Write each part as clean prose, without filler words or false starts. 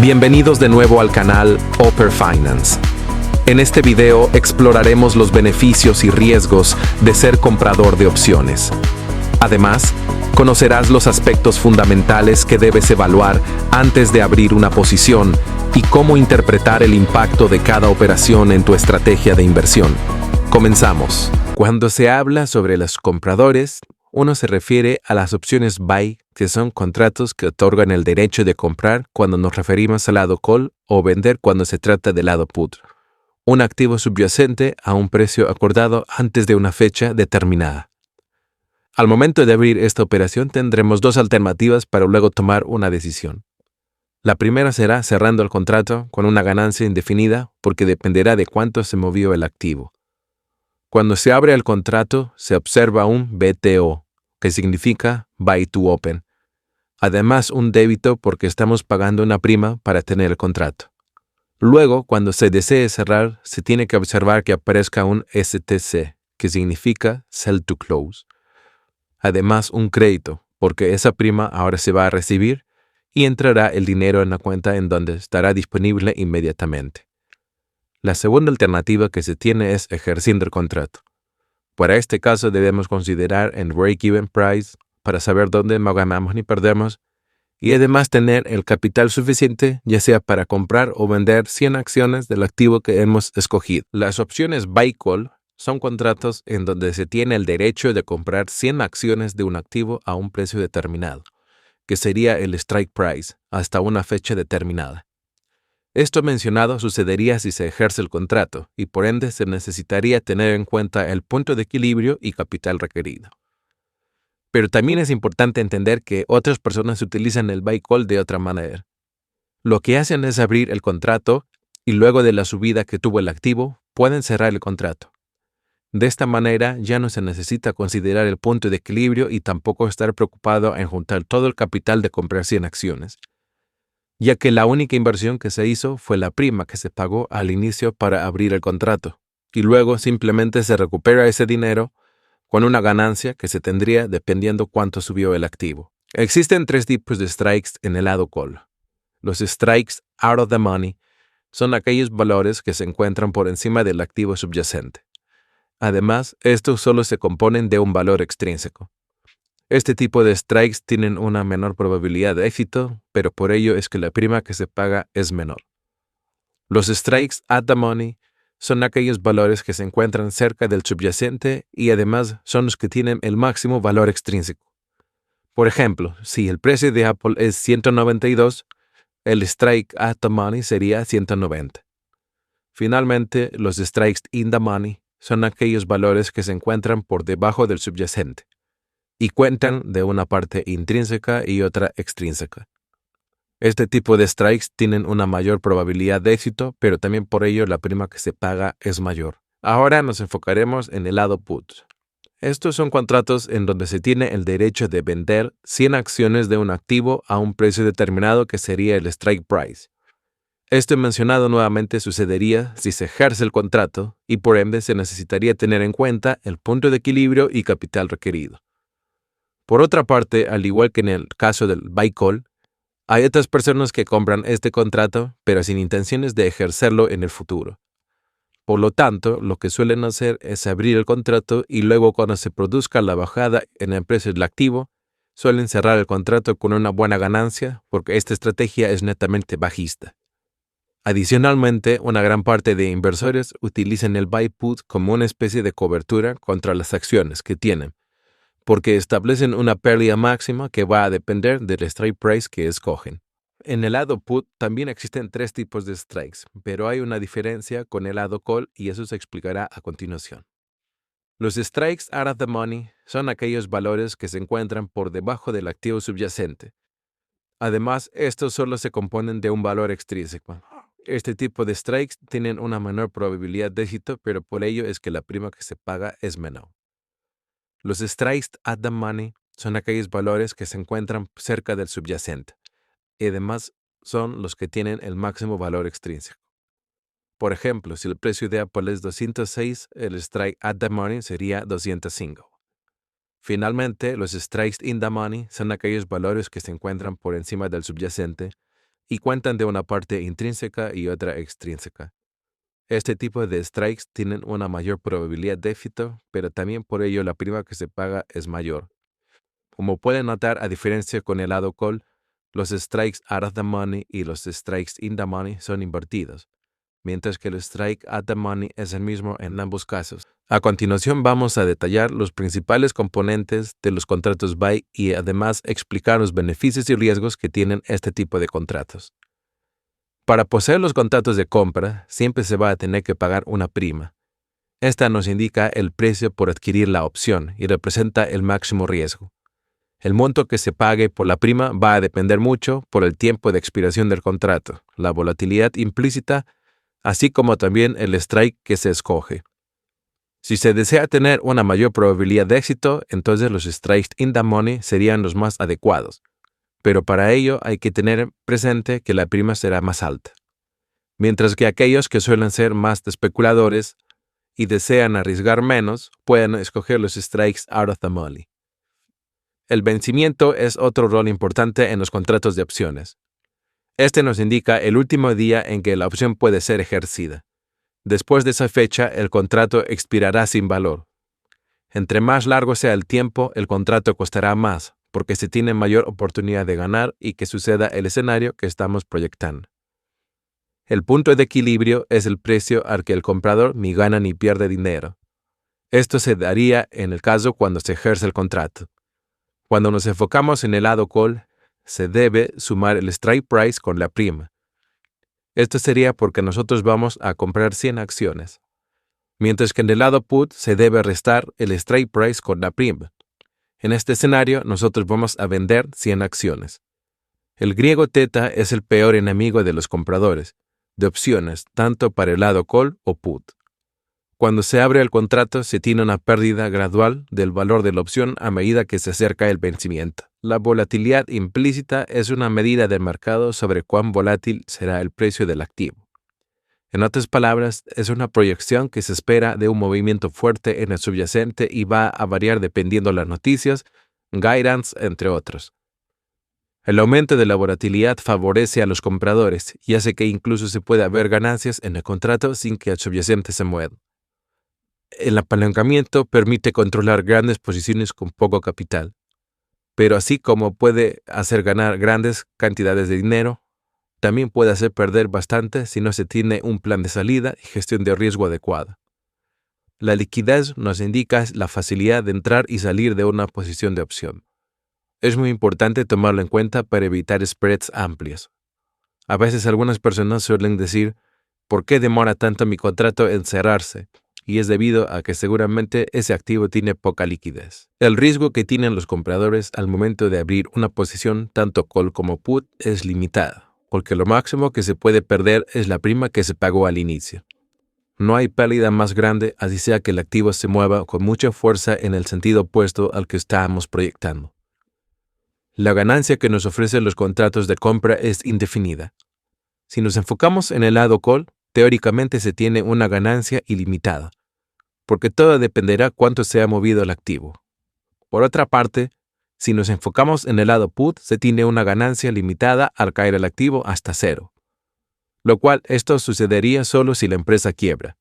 Bienvenidos de nuevo al canal Opper Finance. En este video exploraremos los beneficios y riesgos de ser comprador de opciones. Además, conocerás los aspectos fundamentales que debes evaluar antes de abrir una posición y cómo interpretar el impacto de cada operación en tu estrategia de inversión. Comenzamos. Cuando se habla sobre los compradores, uno se refiere a las opciones buy, que son contratos que otorgan el derecho de comprar cuando nos referimos al lado call o vender cuando se trata del lado put, un activo subyacente a un precio acordado antes de una fecha determinada. Al momento de abrir esta operación tendremos dos alternativas para luego tomar una decisión. La primera será cerrando el contrato con una ganancia indefinida porque dependerá de cuánto se movió el activo. Cuando se abre el contrato, se observa un BTO, que significa Buy to Open. Además, un débito porque estamos pagando una prima para tener el contrato. Luego, cuando se desee cerrar, se tiene que observar que aparezca un STC, que significa Sell to Close. Además, un crédito, porque esa prima ahora se va a recibir y entrará el dinero en la cuenta en donde estará disponible inmediatamente. La segunda alternativa que se tiene es ejerciendo el contrato. Para este caso debemos considerar el break-even price para saber dónde no ganamos ni perdemos y además tener el capital suficiente ya sea para comprar o vender 100 acciones del activo que hemos escogido. Las opciones buy-call son contratos en donde se tiene el derecho de comprar 100 acciones de un activo a un precio determinado, que sería el strike price, hasta una fecha determinada. Esto mencionado sucedería si se ejerce el contrato y por ende se necesitaría tener en cuenta el punto de equilibrio y capital requerido. Pero también es importante entender que otras personas utilizan el buy call de otra manera. Lo que hacen es abrir el contrato y luego de la subida que tuvo el activo, pueden cerrar el contrato. De esta manera ya no se necesita considerar el punto de equilibrio y tampoco estar preocupado en juntar todo el capital de comprar 100 acciones, ya que la única inversión que se hizo fue la prima que se pagó al inicio para abrir el contrato, y luego simplemente se recupera ese dinero con una ganancia que se tendría dependiendo cuánto subió el activo. Existen tres tipos de strikes en el lado call. Los strikes out of the money son aquellos valores que se encuentran por encima del activo subyacente. Además, estos solo se componen de un valor extrínseco. Este tipo de strikes tienen una menor probabilidad de éxito, pero por ello es que la prima que se paga es menor. Los strikes at the money son aquellos valores que se encuentran cerca del subyacente y además son los que tienen el máximo valor extrínseco. Por ejemplo, si el precio de Apple es 192, el strike at the money sería 190. Finalmente, los strikes in the money son aquellos valores que se encuentran por debajo del subyacente y cuentan de una parte intrínseca y otra extrínseca. Este tipo de strikes tienen una mayor probabilidad de éxito, pero también por ello la prima que se paga es mayor. Ahora nos enfocaremos en el lado put. Estos son contratos en donde se tiene el derecho de vender 100 acciones de un activo a un precio determinado que sería el strike price. Esto mencionado nuevamente sucedería si se ejerce el contrato y por ende se necesitaría tener en cuenta el punto de equilibrio y capital requerido. Por otra parte, al igual que en el caso del buy call, hay otras personas que compran este contrato, pero sin intenciones de ejercerlo en el futuro. Por lo tanto, lo que suelen hacer es abrir el contrato y luego cuando se produzca la bajada en el precio del activo, suelen cerrar el contrato con una buena ganancia porque esta estrategia es netamente bajista. Adicionalmente, una gran parte de inversores utilizan el buy put como una especie de cobertura contra las acciones que tienen, porque establecen una pérdida máxima que va a depender del strike price que escogen. En el lado put también existen tres tipos de strikes, pero hay una diferencia con el lado call y eso se explicará a continuación. Los strikes out of the money son aquellos valores que se encuentran por debajo del activo subyacente. Además, estos solo se componen de un valor extrínseco. Este tipo de strikes tienen una menor probabilidad de éxito, pero por ello es que la prima que se paga es menor. Los strikes at the money son aquellos valores que se encuentran cerca del subyacente y además son los que tienen el máximo valor extrínseco. Por ejemplo, si el precio de Apple es 206, el strike at the money sería 205. Finalmente, los strikes in the money son aquellos valores que se encuentran por encima del subyacente y cuentan de una parte intrínseca y otra extrínseca. Este tipo de strikes tienen una mayor probabilidad de éxito, pero también por ello la prima que se paga es mayor. Como pueden notar, a diferencia con el lado call, los strikes out of the money y los strikes in the money son invertidos, mientras que el strike at the money es el mismo en ambos casos. A continuación vamos a detallar los principales componentes de los contratos buy y además explicar los beneficios y riesgos que tienen este tipo de contratos. Para poseer los contratos de compra, siempre se va a tener que pagar una prima. Esta nos indica el precio por adquirir la opción y representa el máximo riesgo. El monto que se pague por la prima va a depender mucho por el tiempo de expiración del contrato, la volatilidad implícita, así como también el strike que se escoge. Si se desea tener una mayor probabilidad de éxito, entonces los strikes in the money serían los más adecuados, pero para ello hay que tener presente que la prima será más alta. Mientras que aquellos que suelen ser más de especuladores y desean arriesgar menos, pueden escoger los strikes out of the money. El vencimiento es otro rol importante en los contratos de opciones. Este nos indica el último día en que la opción puede ser ejercida. Después de esa fecha, el contrato expirará sin valor. Entre más largo sea el tiempo, el contrato costará más, porque se tiene mayor oportunidad de ganar y que suceda el escenario que estamos proyectando. El punto de equilibrio es el precio al que el comprador ni gana ni pierde dinero. Esto se daría en el caso cuando se ejerce el contrato. Cuando nos enfocamos en el lado call, se debe sumar el strike price con la prima. Esto sería porque nosotros vamos a comprar 100 acciones, mientras que en el lado put se debe restar el strike price con la prima. En este escenario, nosotros vamos a vender 100 acciones. El griego teta es el peor enemigo de los compradores de opciones, tanto para el lado call o put. Cuando se abre el contrato, se tiene una pérdida gradual del valor de la opción a medida que se acerca el vencimiento. La volatilidad implícita es una medida del mercado sobre cuán volátil será el precio del activo. En otras palabras, es una proyección que se espera de un movimiento fuerte en el subyacente y va a variar dependiendo de las noticias, guidance, entre otros. El aumento de la volatilidad favorece a los compradores y hace que incluso se pueda ver ganancias en el contrato sin que el subyacente se mueva. El apalancamiento permite controlar grandes posiciones con poco capital, pero así como puede hacer ganar grandes cantidades de dinero, también puede hacer perder bastante si no se tiene un plan de salida y gestión de riesgo adecuada. La liquidez nos indica la facilidad de entrar y salir de una posición de opción. Es muy importante tomarlo en cuenta para evitar spreads amplios. A veces algunas personas suelen decir, ¿por qué demora tanto mi contrato en cerrarse? Y es debido a que seguramente ese activo tiene poca liquidez. El riesgo que tienen los compradores al momento de abrir una posición, tanto call como put, es limitado, porque lo máximo que se puede perder es la prima que se pagó al inicio. No hay pérdida más grande, así sea que el activo se mueva con mucha fuerza en el sentido opuesto al que estábamos proyectando. La ganancia que nos ofrecen los contratos de compra es indefinida. Si nos enfocamos en el lado call, teóricamente se tiene una ganancia ilimitada, porque todo dependerá cuánto se ha movido el activo. Por otra parte, si nos enfocamos en el lado put, se tiene una ganancia limitada al caer el activo hasta cero, lo cual esto sucedería solo si la empresa quiebra.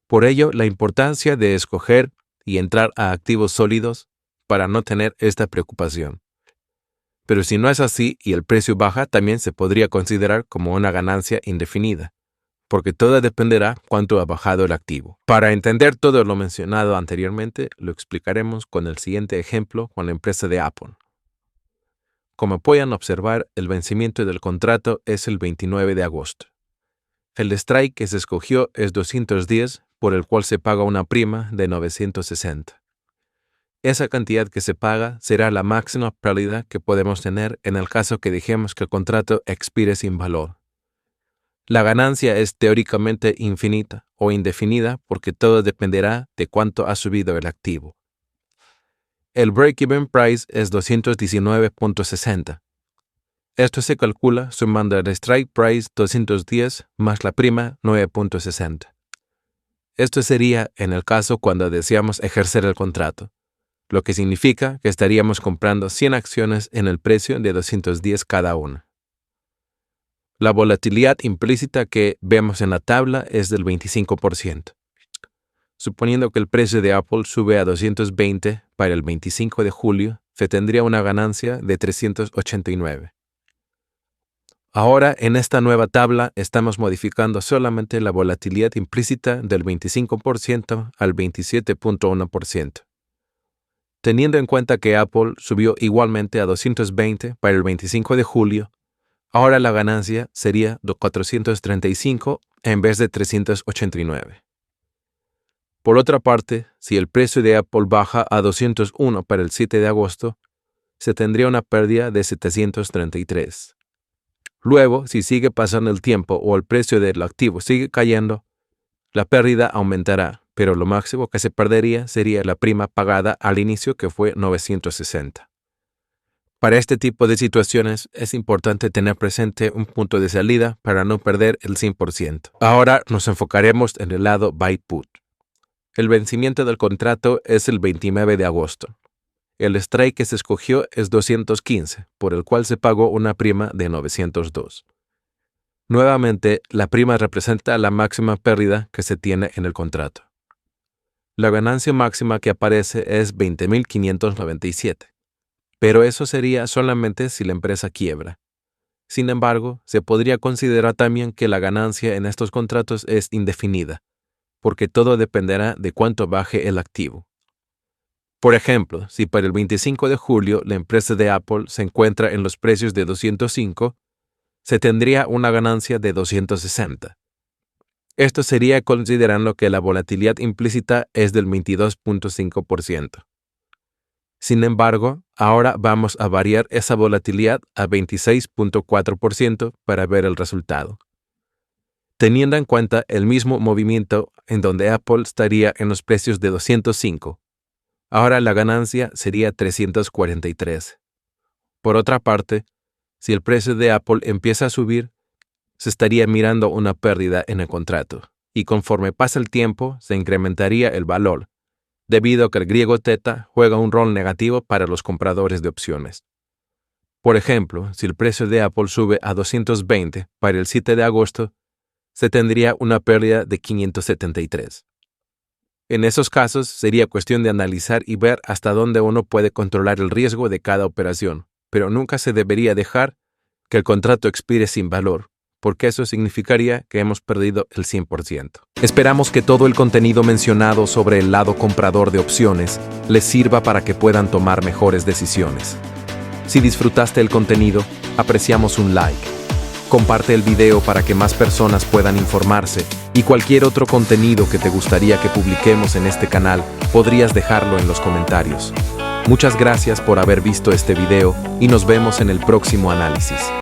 Por ello, la importancia de escoger y entrar a activos sólidos para no tener esta preocupación. Pero si no es así y el precio baja, también se podría considerar como una ganancia indefinida, porque todo dependerá cuánto ha bajado el activo. Para entender todo lo mencionado anteriormente, lo explicaremos con el siguiente ejemplo con la empresa de Apple. Como pueden observar, el vencimiento del contrato es el 29 de agosto. El strike que se escogió es 210, por el cual se paga una prima de 960. Esa cantidad que se paga será la máxima pérdida que podemos tener en el caso que dejemos que el contrato expire sin valor. La ganancia es teóricamente infinita o indefinida porque todo dependerá de cuánto ha subido el activo. El break-even price es 219.60. Esto se calcula sumando el strike price 210 más la prima 9.60. Esto sería en el caso cuando deseamos ejercer el contrato, lo que significa que estaríamos comprando 100 acciones en el precio de 210 cada una. La volatilidad implícita que vemos en la tabla es del 25%. Suponiendo que el precio de Apple sube a 220 para el 25 de julio, se tendría una ganancia de 389. Ahora, en esta nueva tabla, estamos modificando solamente la volatilidad implícita del 25% al 27.1%. Teniendo en cuenta que Apple subió igualmente a 220 para el 25 de julio, ahora la ganancia sería de 435 en vez de 389. Por otra parte, si el precio de Apple baja a 201 para el 7 de agosto, se tendría una pérdida de 733. Luego, si sigue pasando el tiempo o el precio del activo sigue cayendo, la pérdida aumentará, pero lo máximo que se perdería sería la prima pagada al inicio, que fue 960. Para este tipo de situaciones es importante tener presente un punto de salida para no perder el 100%. Ahora nos enfocaremos en el lado buy put. El vencimiento del contrato es el 29 de agosto. El strike que se escogió es 215, por el cual se pagó una prima de 902. Nuevamente, la prima representa la máxima pérdida que se tiene en el contrato. La ganancia máxima que aparece es 20.597, pero eso sería solamente si la empresa quiebra. Sin embargo, se podría considerar también que la ganancia en estos contratos es indefinida, porque todo dependerá de cuánto baje el activo. Por ejemplo, si para el 25 de julio la empresa de Apple se encuentra en los precios de 205, se tendría una ganancia de 260. Esto sería considerando que la volatilidad implícita es del 22.5%. Sin embargo, ahora vamos a variar esa volatilidad a 26.4% para ver el resultado. Teniendo en cuenta el mismo movimiento en donde Apple estaría en los precios de 205, ahora la ganancia sería 343. Por otra parte, si el precio de Apple empieza a subir, se estaría mirando una pérdida en el contrato, y conforme pasa el tiempo se incrementaría el valor, debido a que el griego teta juega un rol negativo para los compradores de opciones. Por ejemplo, si el precio de Apple sube a 220 para el 7 de agosto, se tendría una pérdida de 573. En esos casos, sería cuestión de analizar y ver hasta dónde uno puede controlar el riesgo de cada operación, pero nunca se debería dejar que el contrato expire sin valor, porque eso significaría que hemos perdido el 100%. Esperamos que todo el contenido mencionado sobre el lado comprador de opciones les sirva para que puedan tomar mejores decisiones. Si disfrutaste el contenido, apreciamos un like. Comparte el video para que más personas puedan informarse, y cualquier otro contenido que te gustaría que publiquemos en este canal, podrías dejarlo en los comentarios. Muchas gracias por haber visto este video y nos vemos en el próximo análisis.